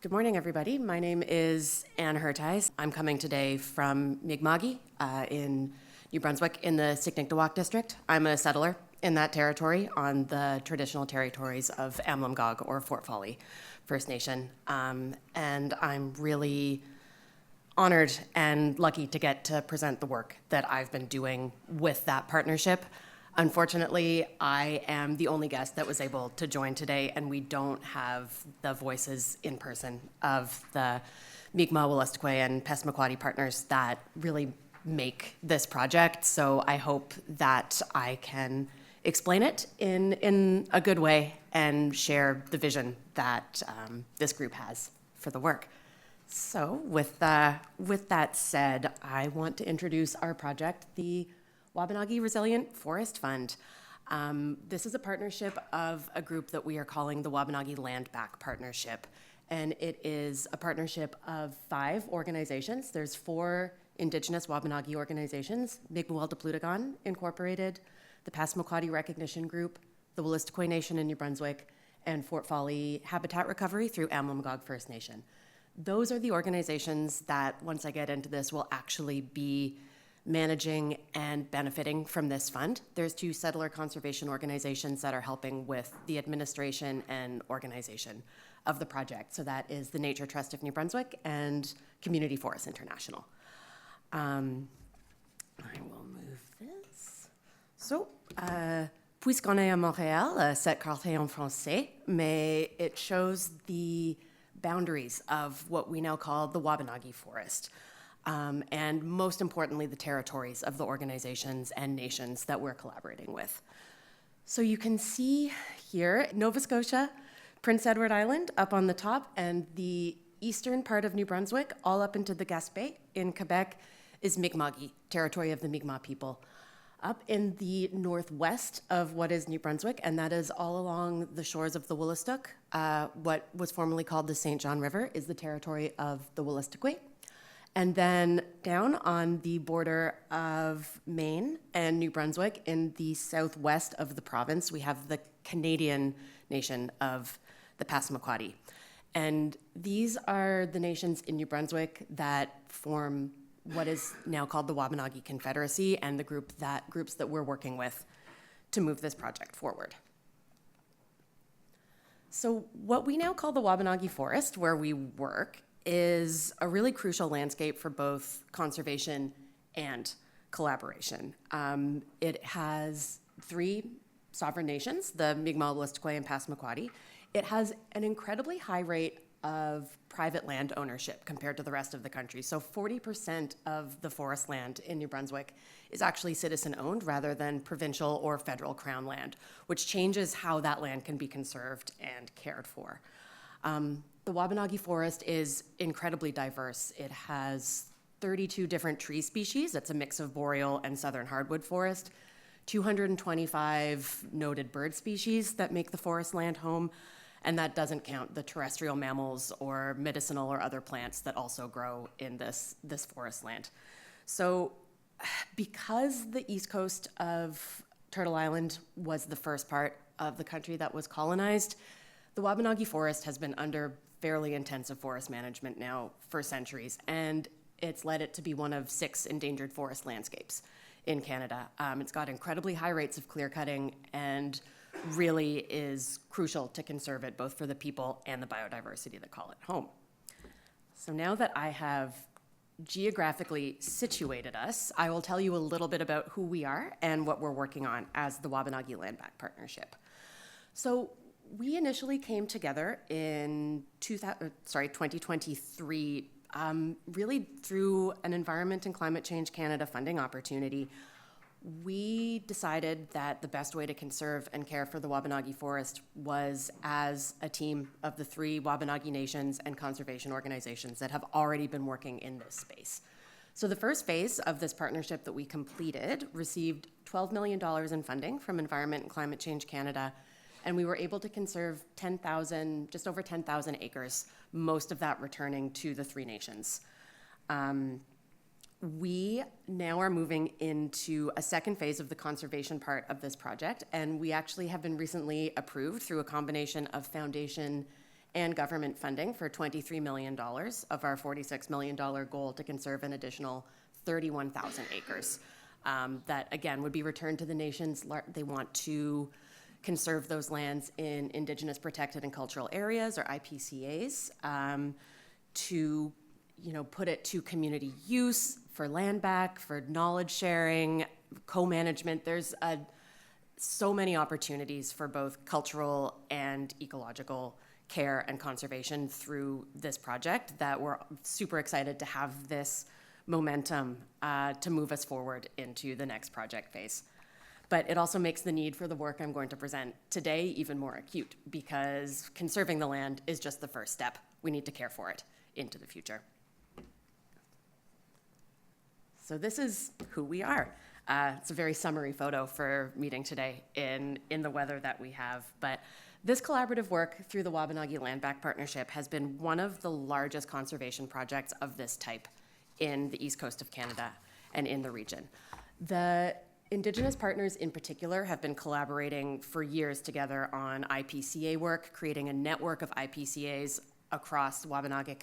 Good morning, everybody. My name is Anne Herteis. I'm coming today from Mi'kma'ki in New Brunswick in the Siksikawan district. I'm a settler in that territory on the traditional territories of Amlamgog or Fort Folly First Nation. And I'm really honored and lucky to get to present the work that I've been doing with that partnership. Unfortunately, I am the only guest that was able to join today, and we don't have the voices in person of the Mi'kmaq, Wolastoqey, and Passamaquoddy partners that really make this project. So I hope that I can explain it in a good way and share the vision that this group has for the work. So with that said, I want to introduce our project, the Wabanaki Resilient Forest Fund. This is a partnership of a group that we are calling the Wabanaki Land Back Partnership. And it is a partnership of 5 organizations. There's 4 Indigenous Wabanaki organizations: Mi'kmaq Incorporated, the Passamaquoddy Recognition Group, the Wolastoqey Nation in New Brunswick, and Fort Folly Habitat Recovery through Amlamgog First Nation. Those are the organizations that, once I get into this, will actually be managing and benefiting from this fund. There's 2 settler conservation organizations that are helping with the administration and organization of the project. So that is the Nature Trust of New Brunswick and Community Forests International. I will move this. So, puisqu'on est à Montréal, cette carte est en français, mais it shows the boundaries of what we now call the Wabanaki Forest. And most importantly, the territories of the organizations and nations that we're collaborating with. So you can see here, Nova Scotia, Prince Edward Island up on the top, and the eastern part of New Brunswick, all up into the Gaspé in Quebec, is Mi'kma'ki, territory of the Mi'kmaq people. Up in the northwest of what is New Brunswick, and that is all along the shores of the Wolastoq, what was formerly called the St. John River, is the territory of the Wolastoqey. And then down on the border of Maine and New Brunswick, in the southwest of the province, we have the Canadian nation of the Passamaquoddy. And these are the nations in New Brunswick that form what is now called the Wabanaki Confederacy, and the groups that we're working with to move this project forward. So what we now call the Wabanaki Forest, where we work, is a really crucial landscape for both conservation and collaboration. It has 3 sovereign nations, the Mi'kmaq, Wolastoqey, and Passamaquoddy. It has an incredibly high rate of private land ownership compared to the rest of the country. So 40% of the forest land in New Brunswick is actually citizen-owned rather than provincial or federal crown land, which changes how that land can be conserved and cared for. The Wabanaki Forest is incredibly diverse. It has 32 different tree species. It's a mix of boreal and southern hardwood forest, 225 noted bird species that make the forest land home, and that doesn't count the terrestrial mammals or medicinal or other plants that also grow in this forest land. So because the east coast of Turtle Island was the first part of the country that was colonized, the Wabanaki Forest has been under fairly intensive forest management now for centuries, and it's led it to be one of 6 endangered forest landscapes in Canada. It's got incredibly high rates of clear cutting and really is crucial to conserve it, both for the people and the biodiversity that call it home. So now that I have geographically situated us, I will tell you a little bit about who we are and what we're working on as the Wabanaki Land Back Partnership. So we initially came together in 2023, really through an Environment and Climate Change Canada funding opportunity. We decided that the best way to conserve and care for the Wabanaki Forest was as a team of the 3 Wabanaki nations and conservation organizations that have already been working in this space. So the first phase of this partnership that we completed received $12 million in funding from Environment and Climate Change Canada, and we were able to conserve just over 10,000 acres, most of that returning to the 3 nations. We now are moving into a second phase of the conservation part of this project, and we actually have been recently approved through a combination of foundation and government funding for $23 million of our $46 million goal to conserve an additional 31,000 acres. That, again, would be returned to the nations. They want to conserve those lands in Indigenous Protected and Cultural Areas, or IPCAs, to put it to community use, for land back, for knowledge sharing, co-management. There's so many opportunities for both cultural and ecological care and conservation through this project that we're super excited to have this momentum to move us forward into the next project phase. But it also makes the need for the work I'm going to present today even more acute, because conserving the land is just the first step. We need to care for it into the future. So this is who we are. It's a very summary photo for meeting today in the weather that we have. But this collaborative work through the Wabanaki Land Back Partnership has been one of the largest conservation projects of this type in the east coast of Canada and in the region. The Indigenous partners in particular have been collaborating for years together on IPCA work, creating a network of IPCAs across Wabanaki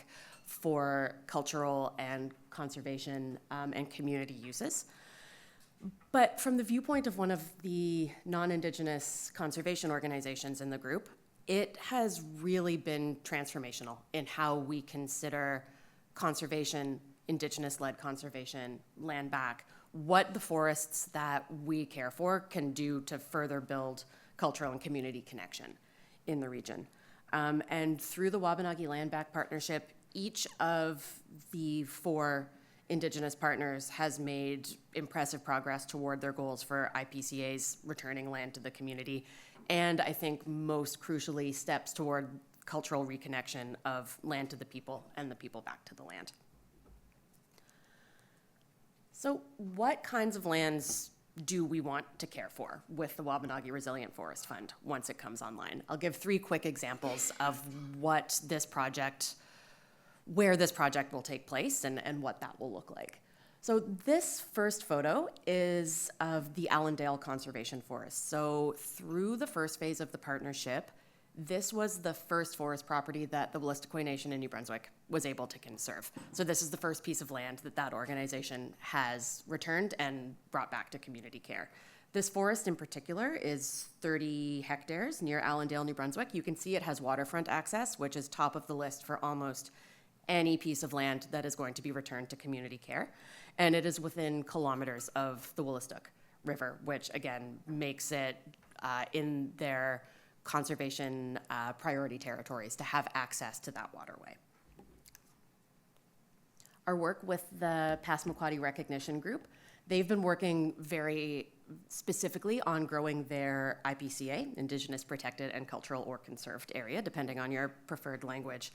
for cultural and conservation and community uses. But from the viewpoint of one of the non-Indigenous conservation organizations in the group, it has really been transformational in how we consider conservation, Indigenous-led conservation, land back, what the forests that we care for can do to further build cultural and community connection in the region. And through the Wabanaki Land Back Partnership, each of the 4 Indigenous partners has made impressive progress toward their goals for IPCA's returning land to the community, and I think most crucially, steps toward cultural reconnection of land to the people and the people back to the land. So what kinds of lands do we want to care for with the Wabanaki Resilient Forest Fund once it comes online? I'll give 3 quick examples of where this project will take place and what that will look like. So this first photo is of the Allendale Conservation Forest. So through the first phase of the partnership, this was the first forest property that the Wolastoqey Nation in New Brunswick was able to conserve. So this is the first piece of land that organization has returned and brought back to community care. This forest in particular is 30 hectares near Allendale, New Brunswick. You can see it has waterfront access, which is top of the list for almost any piece of land that is going to be returned to community care. And it is within kilometers of the Wolastoqey River, which again makes it in their conservation priority territories to have access to that waterway. Our work with the Passamaquoddy Recognition Group, they've been working very specifically on growing their IPCA, Indigenous Protected and Cultural or Conserved Area, depending on your preferred language.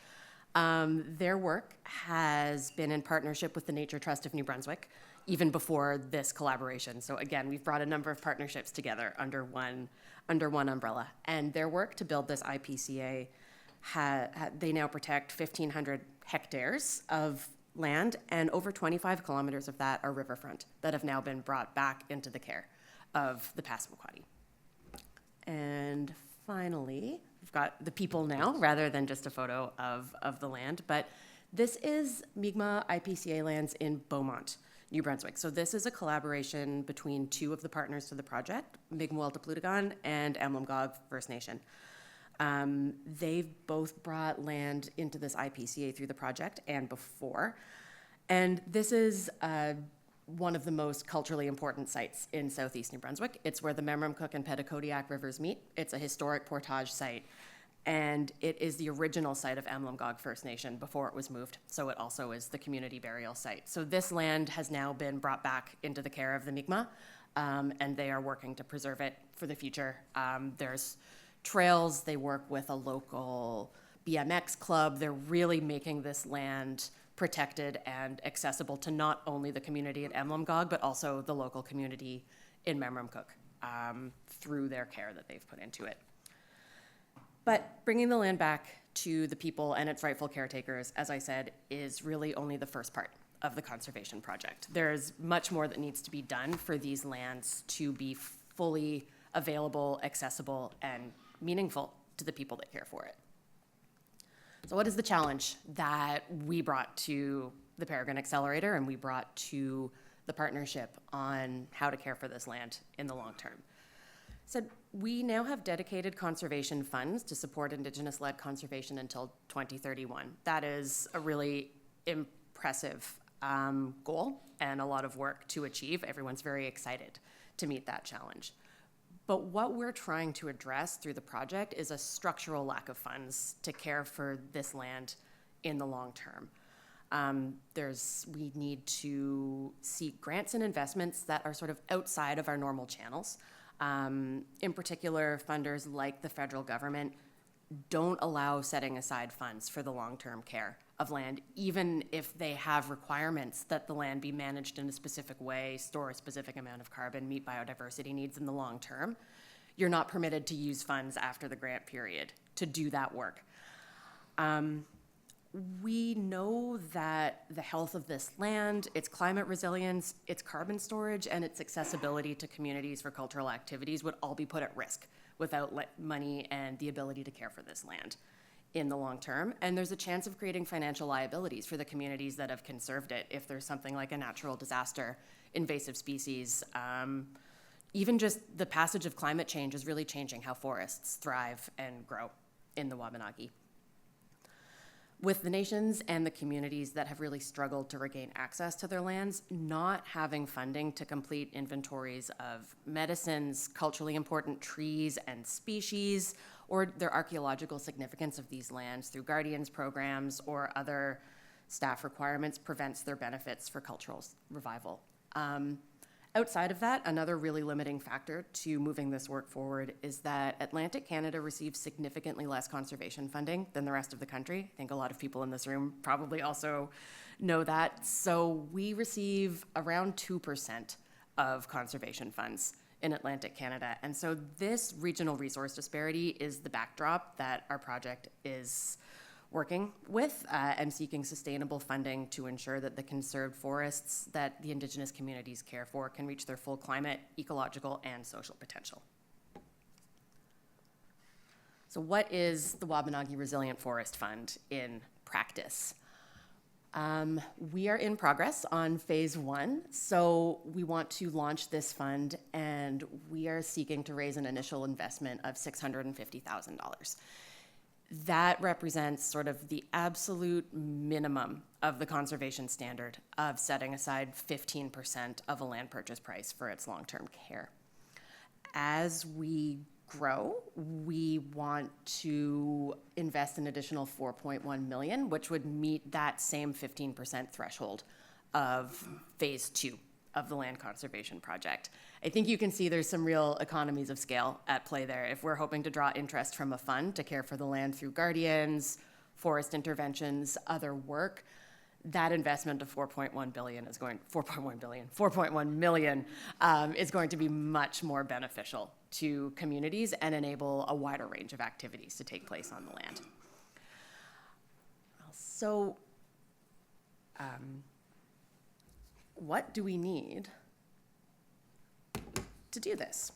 Their work has been in partnership with the Nature Trust of New Brunswick, even before this collaboration. So again, we've brought a number of partnerships together under one umbrella. And their work to build this IPCA, they now protect 1,500 hectares of land, and over 25 kilometers of that are riverfront that have now been brought back into the care of the Passamaquoddy. And finally, we've got the people now, rather than just a photo of the land. But this is Mi'kmaq IPCA lands in Beaumont, New Brunswick. So this is a collaboration between 2 of the partners to the project, Mi'kmaq and Amlamgog First Nation. They've both brought land into this IPCA through the project and before. And this is one of the most culturally important sites in southeast New Brunswick. It's where the Memramcook and Petitcodiac rivers meet. It's a historic portage site, and it is the original site of Amlamgog First Nation before it was moved. So it also is the community burial site. So this land has now been brought back into the care of the Mi'kmaq, and they are working to preserve it for the future. There's trails. They work with a local BMX club. They're really making this land protected and accessible to not only the community at Amlamgog, but also the local community in Memramcook through their care that they've put into it. But bringing the land back to the people and its rightful caretakers, as I said, is really only the first part of the conservation project. There's much more that needs to be done for these lands to be fully available, accessible, and meaningful to the people that care for it. So what is the challenge that we brought to the Peregrine Accelerator and we brought to the partnership on how to care for this land in the long term? So we now have dedicated conservation funds to support Indigenous-led conservation until 2031. That is a really impressive goal and a lot of work to achieve. Everyone's very excited to meet that challenge. But what we're trying to address through the project is a structural lack of funds to care for this land in the long term. We need to seek grants and investments that are sort of outside of our normal channels. In particular, funders like the federal government don't allow setting aside funds for the long-term care of land, even if they have requirements that the land be managed in a specific way, store a specific amount of carbon, meet biodiversity needs in the long term. You're not permitted to use funds after the grant period to do that work. We know that the health of this land, its climate resilience, its carbon storage, and its accessibility to communities for cultural activities would all be put at risk without money and the ability to care for this land in the long term. And there's a chance of creating financial liabilities for the communities that have conserved it if there's something like a natural disaster, invasive species. Even just the passage of climate change is really changing how forests thrive and grow in the Wabanaki. With the nations and the communities that have really struggled to regain access to their lands, not having funding to complete inventories of medicines, culturally important trees and species, or their archaeological significance of these lands through guardians programs or other staff requirements prevents their benefits for cultural revival. Outside of that, another really limiting factor to moving this work forward is that Atlantic Canada receives significantly less conservation funding than the rest of the country. I think a lot of people in this room probably also know that. So we receive around 2% of conservation funds in Atlantic Canada. And so this regional resource disparity is the backdrop that our project is working with and seeking sustainable funding to ensure that the conserved forests that the Indigenous communities care for can reach their full climate, ecological, and social potential. So what is the Wabanaki Resilient Forest Fund in practice? We are in progress on phase 1, so we want to launch this fund and we are seeking to raise an initial investment of $650,000. That represents sort of the absolute minimum of the conservation standard of setting aside 15% of a land purchase price for its long-term care. As we grow, we want to invest an additional $4.1 million, which would meet that same 15% threshold of phase 2 of the land conservation project. I think you can see there's some real economies of scale at play there. If we're hoping to draw interest from a fund to care for the land through guardians, forest interventions, other work, that investment of $4.1 million is going to be much more beneficial to communities and enable a wider range of activities to take place on the land. So, what do we need to do this?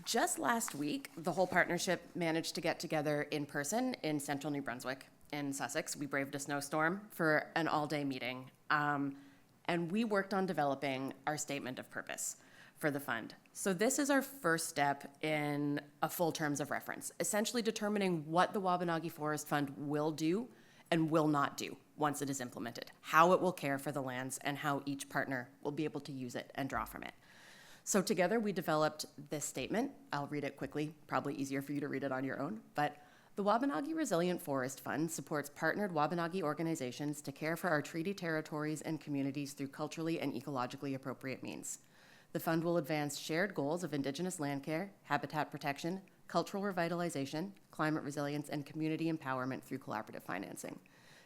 Just last week, the whole partnership managed to get together in person in central New Brunswick in Sussex. We braved a snowstorm for an all-day meeting, and we worked on developing our statement of purpose for the fund. So this is our first step in a full terms of reference, essentially determining what the Wabanaki Forest Fund will do and will not do once it is implemented, how it will care for the lands, and how each partner will be able to use it and draw from it. So together we developed this statement. I'll read it quickly, probably easier for you to read it on your own, but the Wabanaki Resilient Forest Fund supports partnered Wabanaki organizations to care for our treaty territories and communities through culturally and ecologically appropriate means. The fund will advance shared goals of Indigenous land care, habitat protection, cultural revitalization, climate resilience, and community empowerment through collaborative financing.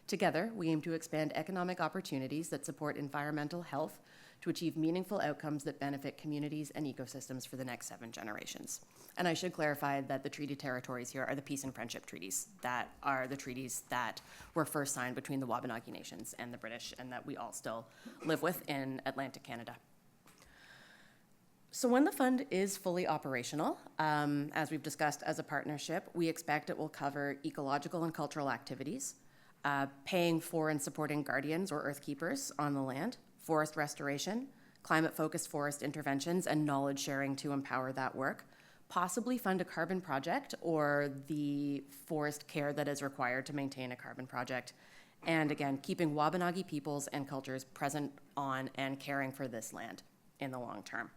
Together, we aim to expand economic opportunities that support environmental health to achieve meaningful outcomes that benefit communities and ecosystems for the next 7 generations. And I should clarify that the treaty territories here are the peace and friendship treaties that are the treaties that were first signed between the Wabanaki nations and the British and that we all still live with in Atlantic Canada. So when the fund is fully operational, as we've discussed as a partnership, we expect it will cover ecological and cultural activities, paying for and supporting guardians or earth keepers on the land, forest restoration, climate-focused forest interventions, and knowledge sharing to empower that work, possibly fund a carbon project or the forest care that is required to maintain a carbon project, and again, keeping Wabanaki peoples and cultures present on and caring for this land in the long term.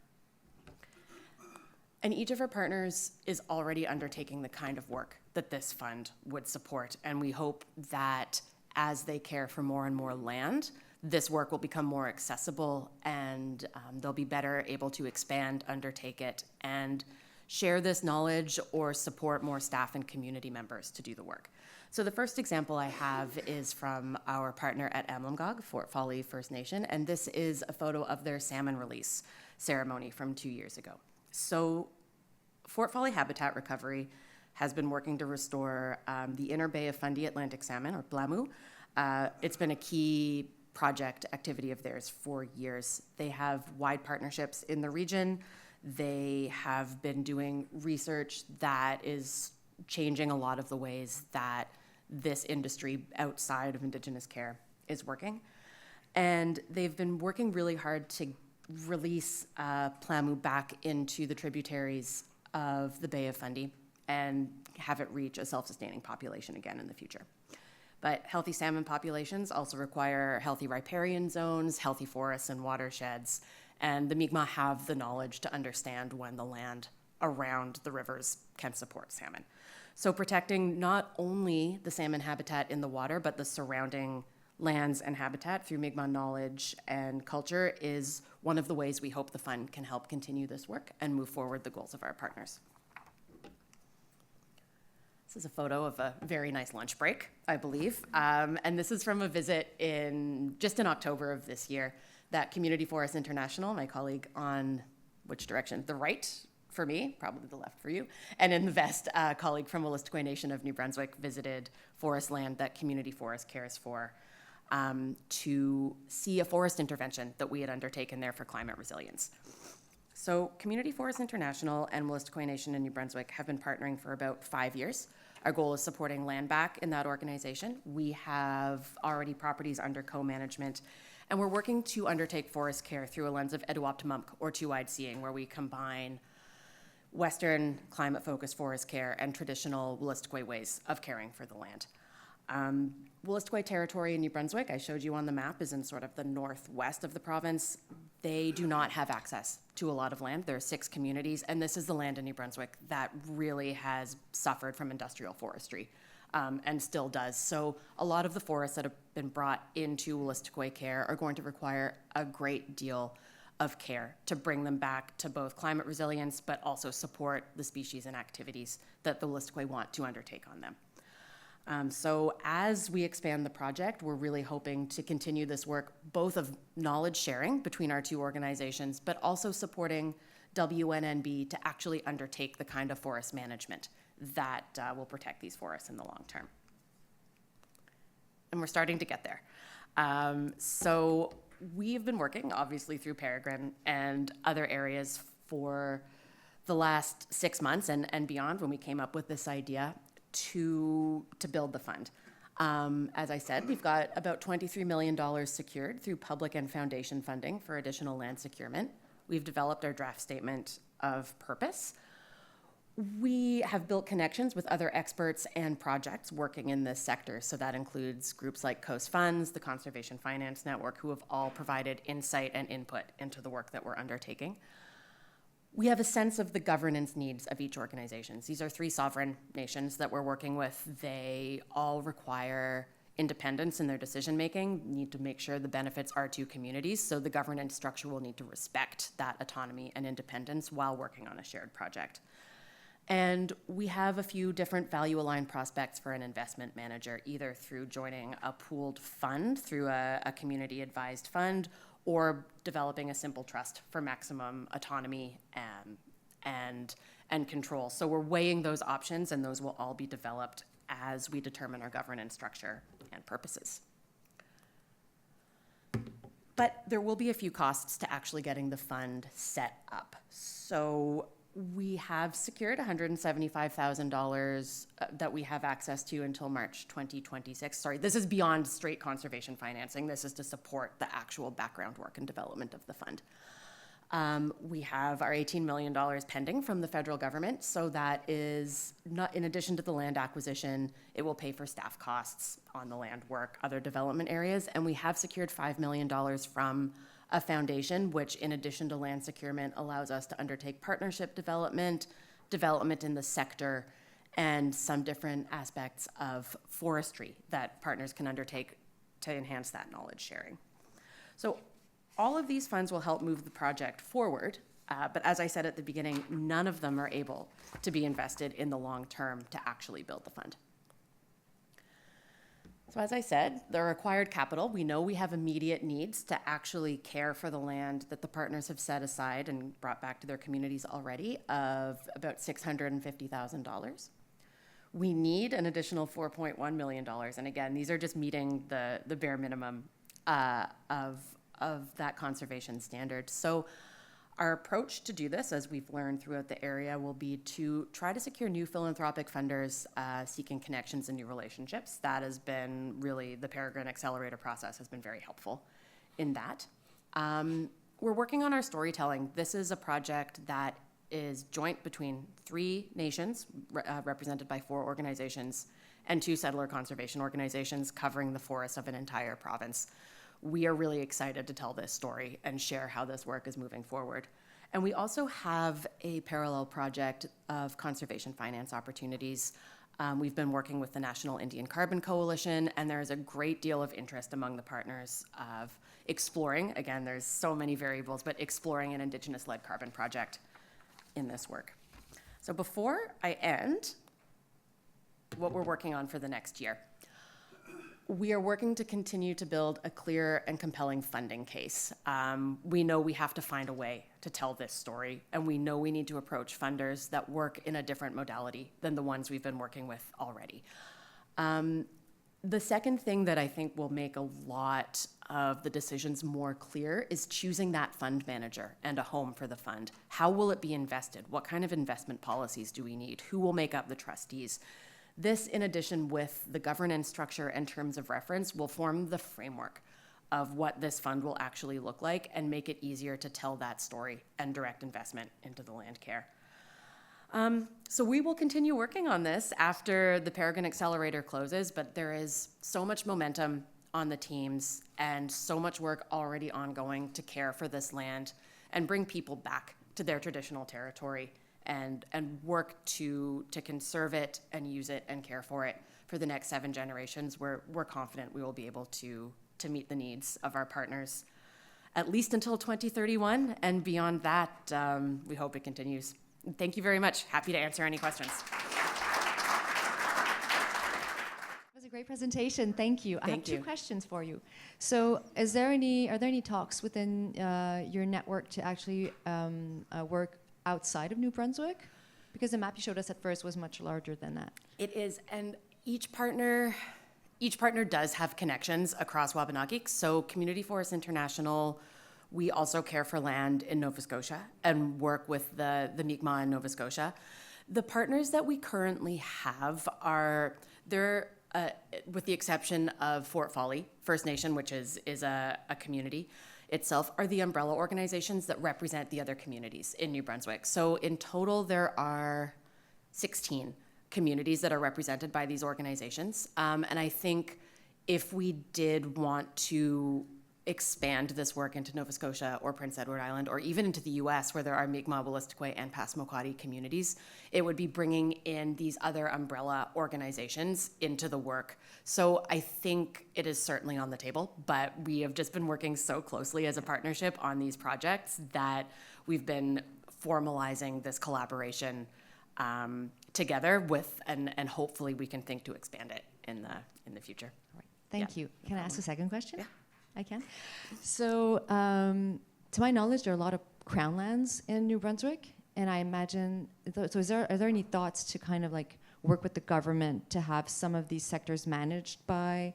And each of our partners is already undertaking the kind of work that this fund would support. And we hope that as they care for more and more land, this work will become more accessible and they'll be better able to expand, undertake it, and share this knowledge or support more staff and community members to do the work. So the first example I have is from our partner at Amlamgog, Fort Folly First Nation, and this is a photo of their salmon release ceremony from 2 years ago. So Fort Folly Habitat Recovery has been working to restore the inner bay of Fundy Atlantic salmon, or Blamu. It's been a key project activity of theirs for years. They have wide partnerships in the region. They have been doing research that is changing a lot of the ways that this industry outside of Indigenous care is working. And they've been working really hard to release Plamu back into the tributaries of the Bay of Fundy and have it reach a self-sustaining population again in the future. But healthy salmon populations also require healthy riparian zones, healthy forests and watersheds, and the Mi'kmaq have the knowledge to understand when the land around the rivers can support salmon. So protecting not only the salmon habitat in the water, but the surrounding lands and habitat through Mi'kmaq knowledge and culture is one of the ways we hope the fund can help continue this work and move forward the goals of our partners. This is a photo of a very nice lunch break, I believe. And this is from a visit just in October of this year that Community Forest International, my colleague on which direction? The right for me, probably the left for you, and in the vest, a colleague from Wolastoqey Nation of New Brunswick visited forest land that Community Forest cares for to see a forest intervention that we had undertaken there for climate resilience. So Community Forest International and Wolastoqey Nation in New Brunswick have been partnering for about 5 years. Our goal is supporting land back in that organization. We have already properties under co-management, and we're working to undertake forest care through a lens of Eduoptimumk, or two-eyed seeing, where we combine Western climate-focused forest care and traditional Wolastoqey ways of caring for the land. Wolastoqey territory in New Brunswick, I showed you on the map, is in sort of the northwest of the province. They do not have access to a lot of land. There are 6 communities, and this is the land in New Brunswick that really has suffered from industrial forestry and still does. So a lot of the forests that have been brought into Wolastoqey care are going to require a great deal of care to bring them back to both climate resilience, but also support the species and activities that the Wolastoqey want to undertake on them. So as we expand the project, we're really hoping to continue this work, both of knowledge sharing between our 2 organizations, but also supporting WNNB to actually undertake the kind of forest management that will protect these forests in the long term. And we're starting to get there. So we've been working, obviously, through Peregrine and other areas for the last 6 months and beyond when we came up with this idea to build the fund. As I said, we've got about $23 million secured through public and foundation funding for additional land securement. We've developed our draft statement of purpose. We have built connections with other experts and projects working in this sector. So that includes groups like Coast Funds, the Conservation Finance Network, who have all provided insight and input into the work that we're undertaking. We have a sense of the governance needs of each organization. These are 3 sovereign nations that we're working with. They all require independence in their decision-making, need to make sure the benefits are to communities, so the governance structure will need to respect that autonomy and independence while working on a shared project. And we have a few different value-aligned prospects for an investment manager, either through joining a pooled fund through a community-advised fund, or developing a simple trust for maximum autonomy and control. So we're weighing those options, and those will all be developed as we determine our governance structure and purposes. But there will be a few costs to actually getting the fund set up. So we have secured $175,000 that we have access to until March 2026. Sorry, this is beyond straight conservation financing. This is to support the actual background work and development of the fund. We have our $18 million pending from the federal government, so that is not, in addition to the land acquisition, it will pay for staff costs on the land work, other development areas, and we have secured $5 million from a foundation, which in addition to land securement allows us to undertake partnership development in the sector, and some different aspects of forestry that partners can undertake to enhance that knowledge sharing. So all of these funds will help move the project forward, but as I said at the beginning, none of them are able to be invested in the long term to actually build the fund. So as I said, the required capital, we know we have immediate needs to actually care for the land that the partners have set aside and brought back to their communities already of about $650,000. We need an additional $4.1 million, and again, these are just meeting the bare minimum of that conservation standard. So our approach to do this, as we've learned throughout the area, will be to try to secure new philanthropic funders seeking connections and new relationships. That has been really, the Peregrine Accelerator process has been very helpful in that. We're working on our storytelling. This is a project that is joint between 3 nations, represented by 4 organizations, and 2 settler conservation organizations covering the forests of an entire province. We are really excited to tell this story and share how this work is moving forward. And we also have a parallel project of conservation finance opportunities. We've been working with the National Indian Carbon Coalition, and there is a great deal of interest among the partners of exploring, again, there's so many variables, but exploring an Indigenous-led carbon project in this work. So before I end, what we're working on for the next year. We are working to continue to build a clear and compelling funding case. We know we have to find a way to tell this story, and we know we need to approach funders that work in a different modality than the ones we've been working with already. The second thing that I think will make a lot of the decisions more clear is choosing that fund manager and a home for the fund. How will it be invested? What kind of investment policies do we need? Who will make up the trustees? This, in addition with the governance structure and terms of reference, will form the framework of what this fund will actually look like and make it easier to tell that story and direct investment into the land care. So we will continue working on this after the Peregrine Accelerator closes, but there is so much momentum on the teams and so much work already ongoing to care for this land and bring people back to their traditional territory and work to conserve it and use it and care for it for the next 7 generations. We're confident we will be able to meet the needs of our partners at least until 2031, and beyond that, we hope it continues. Thank you very much. Happy to answer any questions. It was a great presentation. Thank you. I have 2 you. questions for you. So, are there any talks within your network to actually work outside of New Brunswick? Because the map you showed us at first was much larger than that. It is, and each partner does have connections across Wabanaki. So Community Forest International, we also care for land in Nova Scotia and work with the Mi'kmaq in Nova Scotia. The partners that we currently have are, with the exception of Fort Folly First Nation, which is a community itself, are the umbrella organizations that represent the other communities in New Brunswick. So in total, there are 16 communities that are represented by these organizations. And I think if we did want to expand this work into Nova Scotia or Prince Edward Island, or even into the US, where there are Mi'kmaq, Wolastoqey, and Passamaquoddy communities, it would be bringing in these other umbrella organizations into the work. So I think it is certainly on the table, but we have just been working so closely as a partnership on these projects that we've been formalizing this collaboration together with, and hopefully we can think to expand it in the future. All right. Thank you. Can I ask a second question? Yeah. I can. So, to my knowledge, there are a lot of crown lands in New Brunswick, and I imagine. So, are there any thoughts to kind of like work with the government to have some of these sectors managed by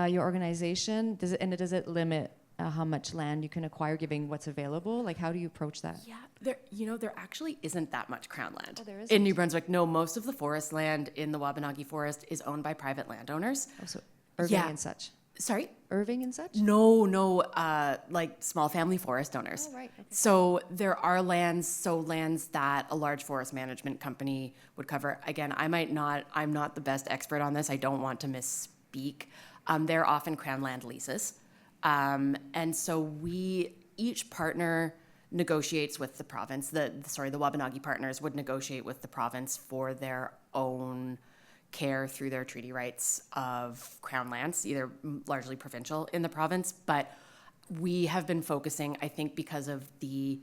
your organization? Does it limit how much land you can acquire given what's available? Like, how do you approach that? Yeah, there actually isn't that much crown land Oh, there in isn't? New Brunswick. No, most of the forest land in the Wabanaki Forest is owned by private landowners. Also, Irving Yeah. and such. Sorry? Irving and such? No, like small family forest owners. Oh, right. Okay. So there are lands that a large forest management company would cover. Again, I'm not the best expert on this. I don't want to misspeak. They're often crown land leases. And so each partner negotiates with the province. The Wabanaki partners would negotiate with the province for their own care through their treaty rights of crown lands, either largely provincial in the province. But we have been focusing, I think, because of the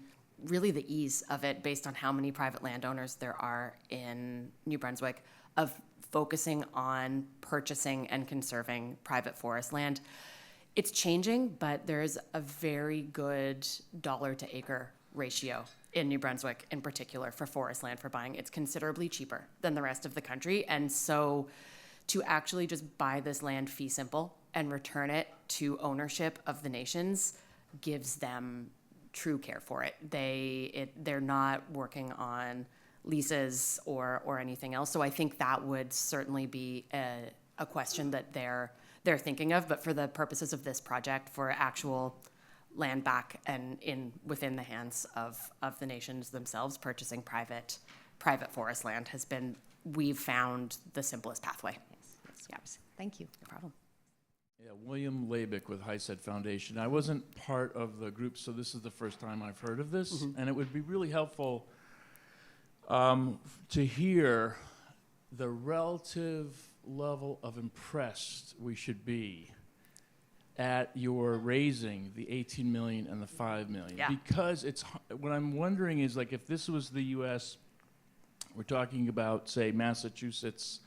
ease of it, based on how many private landowners there are in New Brunswick, of focusing on purchasing and conserving private forest land. It's changing, but there's a very good dollar to acre ratio in New Brunswick in particular for forest land for buying. It's considerably cheaper than the rest of the country. And so to actually just buy this land fee simple and return it to ownership of the nations gives them true care for it. They're not working on leases or anything else. So I think that would certainly be a question that they're thinking of. But for the purposes of this project, for actual land back and within the hands of the nations themselves, purchasing private forest land we've found the simplest pathway. Yes. Yes. Thank you. No problem. Yeah, William Labick with Herteis Foundation. I wasn't part of the group, so this is the first time I've heard of this, and it would be really helpful to hear the relative level of impressed we should be at your raising the 18 million and the 5 million. Yeah. Because what I'm wondering is, like, if this was the US, we're talking about, say, Massachusetts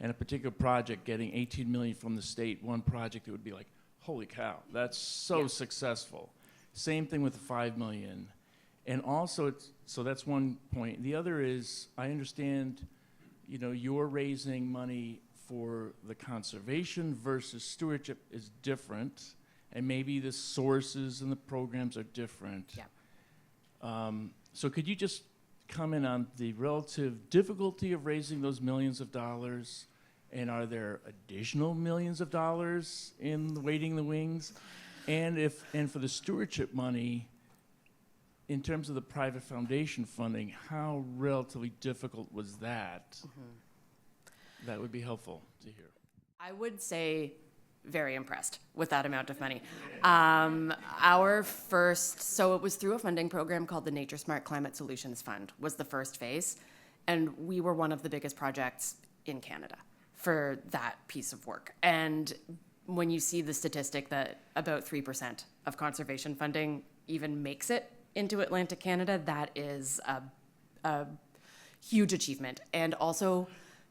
and a particular project getting 18 million from the state, one project, it would be like, holy cow, that's so successful. Same thing with the 5 million. And also, so that's one point. The other is, I understand, you're raising money for the conservation versus stewardship is different, and maybe the sources and the programs are different. Yeah. So could you just comment on the relative difficulty of raising those millions of dollars, and are there additional millions of dollars waiting in the wings? And for the stewardship money, in terms of the private foundation funding, how relatively difficult was that? That would be helpful to hear. I would say very impressed with that amount of money. So it was through a funding program called the Nature Smart Climate Solutions Fund was the first phase. And we were one of the biggest projects in Canada for that piece of work. And when you see the statistic that about 3% of conservation funding even makes it into Atlantic Canada, that is a huge achievement. And also,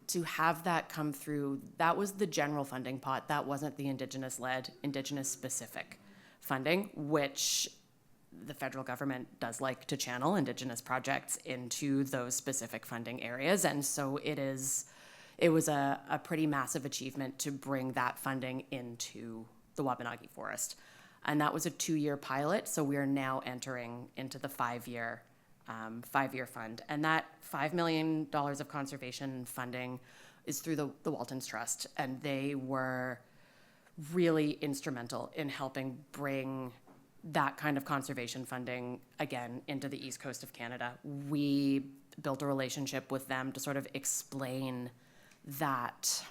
to have that come through, that was the general funding pot. That wasn't the Indigenous-led, Indigenous-specific funding, which the federal government does like to channel Indigenous projects into those specific funding areas. And so it was a pretty massive achievement to bring that funding into the Wabanaki Forest. And that was a 2-year pilot, so we are now entering into the 5-year fund. And that $5 million of conservation funding is through the Waltons Trust, and they were really instrumental in helping bring that kind of conservation funding, again, into the east coast of Canada. We built a relationship with them to sort of explain that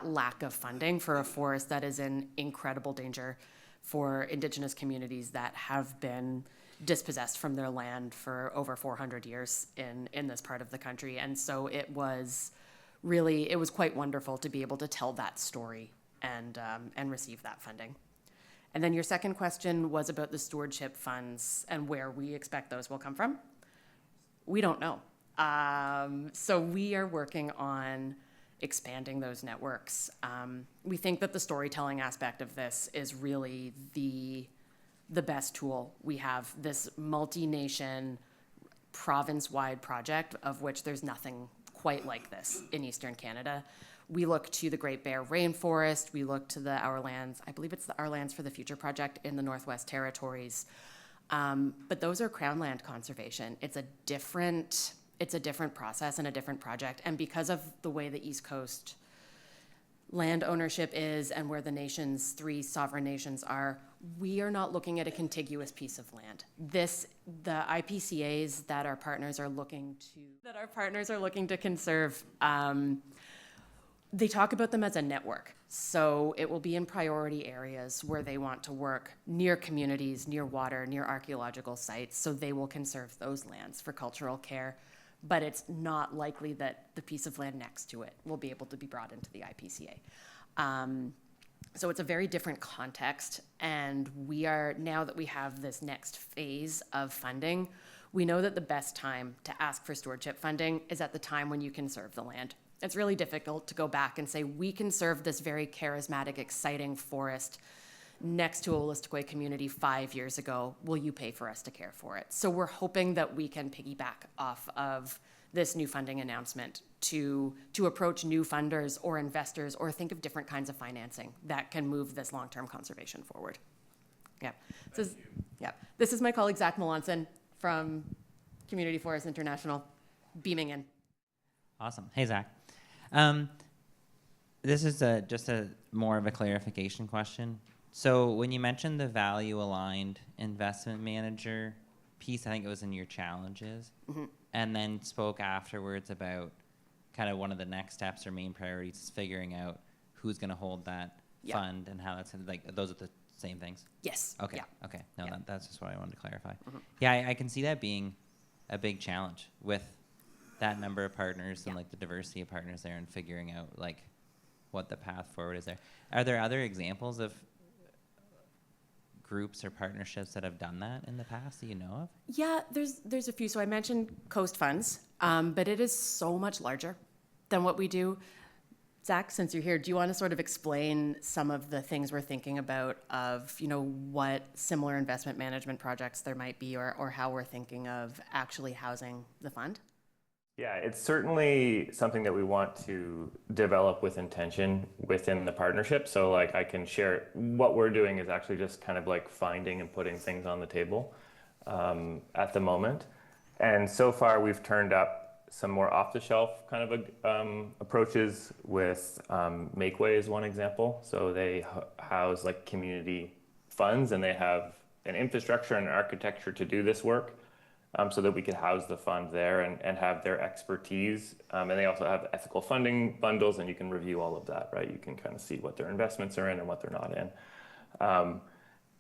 lack of funding for a forest that is in incredible danger, for Indigenous communities that have been dispossessed from their land for over 400 years in this part of the country. And so it was quite wonderful to be able to tell that story and receive that funding. And then your second question was about the stewardship funds and where we expect those will come from. We don't know. So we are working on expanding those networks. We think that the storytelling aspect of this is really the best tool we have. This multi-nation, province-wide project, of which there's nothing quite like this in Eastern Canada, We look to the Great Bear Rainforest. We look to the Our Lands, I believe it's the Our Lands for the Future project in the Northwest Territories. But those are Crown land conservation. It's a different process and a different project. And because of the way the East Coast land ownership is and where the nation's 3 sovereign nations are, we are not looking at a contiguous piece of land. The IPCAs that our partners are looking to conserve, they talk about them as a network. So it will be in priority areas where they want to work near communities, near water, near archaeological sites. So they will conserve those lands for cultural care. But it's not likely that the piece of land next to it will be able to be brought into the IPCA. So it's a very different context, and now that we have this next phase of funding, we know that the best time to ask for stewardship funding is at the time when you conserve the land. It's really difficult to go back and say, we conserved this very charismatic, exciting forest next to a Wolastoqey community 5 years ago. Will you pay for us to care for it? So we're hoping that we can piggyback off of this new funding announcement to approach new funders or investors or think of different kinds of financing that can move this long-term conservation forward. Yeah. This is my colleague Zach Melanson from Community Forest International, beaming in. Awesome. Hey, Zach. This is just a more of a clarification question. So when you mentioned the value-aligned investment manager piece, I think it was in your challenges, and then spoke afterwards about kind of one of the next steps or main priorities is figuring out who's going to hold that fund and how that's like, those are the same things? Yes. Okay. Yeah. Okay. No, that's just what I wanted to clarify. Yeah, I can see that being a big challenge with that number of partners and like the diversity of partners there and figuring out like what the path forward is there. Are there other examples of groups or partnerships that have done that in the past that you know of? Yeah, there's a few. So I mentioned Coast Funds, but it is so much larger than what we do. Zach, since you're here, do you want to sort of explain some of the things we're thinking about of, what similar investment management projects there might be or how we're thinking of actually housing the fund? Yeah, it's certainly something that we want to develop with intention within the partnership. So like I can share what we're doing is actually just kind of like finding and putting things on the table at the moment. And so far we've turned up some more off-the-shelf kind of approaches with Makeway is one example. So they house like community funds and they have an infrastructure and architecture to do this work. So that we could house the fund there and have their expertise. And they also have ethical funding bundles, and you can review all of that, right? You can kind of see what their investments are in and what they're not in.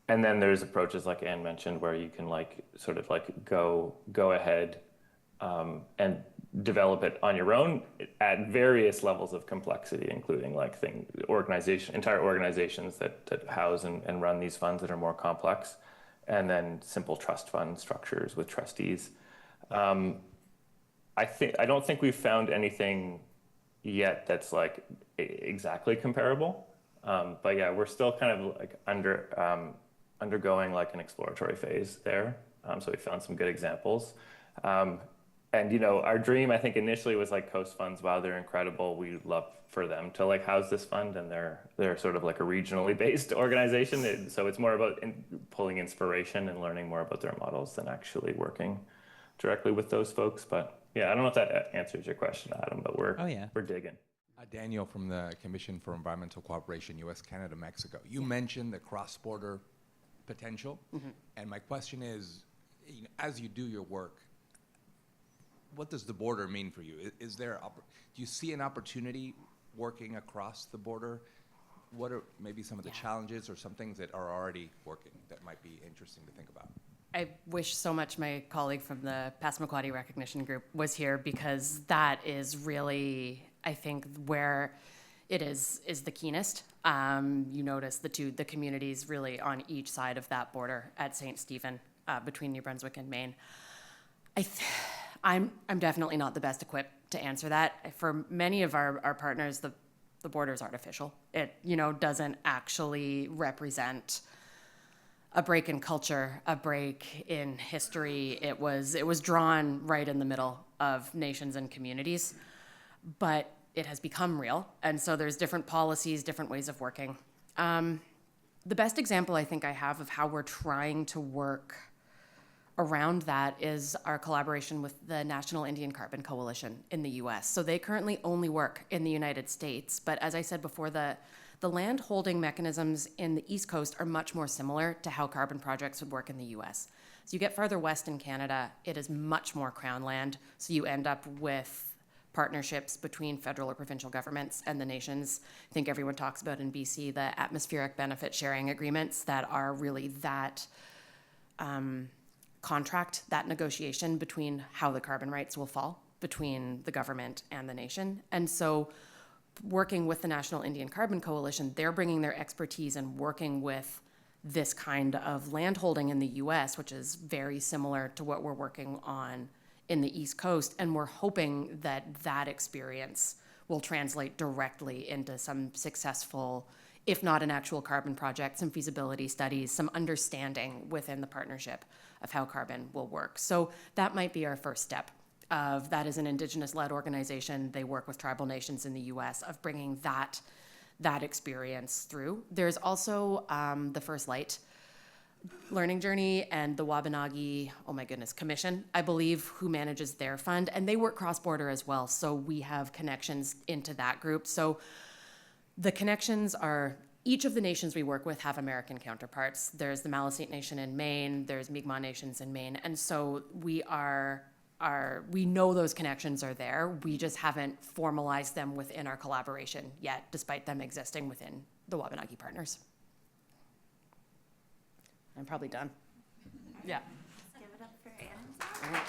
And then there's approaches like Anne mentioned where you can like sort of like go ahead and develop it on your own at various levels of complexity, including like entire organizations that house and run these funds that are more complex. And then simple trust fund structures with trustees. I don't think we've found anything yet that's like exactly comparable. But yeah, we're still kind of like undergoing like an exploratory phase there. So we found some good examples. And our dream, I think initially was like Coast Funds. Wow, they're incredible. We'd love for them to like house this fund, and they're sort of like a regionally based organization. So it's more about pulling inspiration and learning more about their models than actually working directly with those folks. But yeah, I don't know if that answers your question, Adam, but we're digging. Daniel from the Commission for Environmental Cooperation, U.S., Canada, Mexico. You mentioned the cross-border potential, and my question is, as you do your work, what does the border mean for you? Do you see an opportunity working across the border? What are maybe some of the challenges or some things that are already working that might be interesting to think about? I wish so much my colleague from the Passamaquoddy Recognition Group was here, because that is really, I think, where it is the keenest. You notice the communities really on each side of that border at St. Stephen between New Brunswick and Maine. I'm definitely not the best equipped to answer that. For many of our partners, the border is artificial. It doesn't actually represent a break in culture, a break in history. It was drawn right in the middle of nations and communities. But it has become real. And so there's different policies, different ways of working. The best example I think I have of how we're trying to work around that is our collaboration with the National Indian Carbon Coalition in the US. So they currently only work in the United States, but as I said before, the land holding mechanisms in the East Coast are much more similar to how carbon projects would work in the US. So you get farther west in Canada, it is much more crown land, so you end up with partnerships between federal or provincial governments and the nations. I think everyone talks about in BC the atmospheric benefit sharing agreements that are really that contract, that negotiation between how the carbon rights will fall between the government and the nation. And so working with the National Indian Carbon Coalition, they're bringing their expertise and working with this kind of landholding in the US, which is very similar to what we're working on in the East Coast. And we're hoping that that experience will translate directly into some successful, if not an actual carbon project, some feasibility studies, some understanding within the partnership of how carbon will work. So that might be our first step. That is an Indigenous-led organization. They work with tribal nations in the US of bringing that experience through. There's also the First Light Learning Journey and the Wabanaki, Commission, I believe, who manages their fund. And they work cross-border as well. So we have connections into that group. So the connections are, each of the nations we work with have American counterparts. There's the Maliseet Nation in Maine, there's Mi'kmaq nations in Maine. And so we know those connections are there. We just haven't formalized them within our collaboration yet, despite them existing within the Wabanaki partners. I'm probably done. Yeah. Let's give it up for Anne.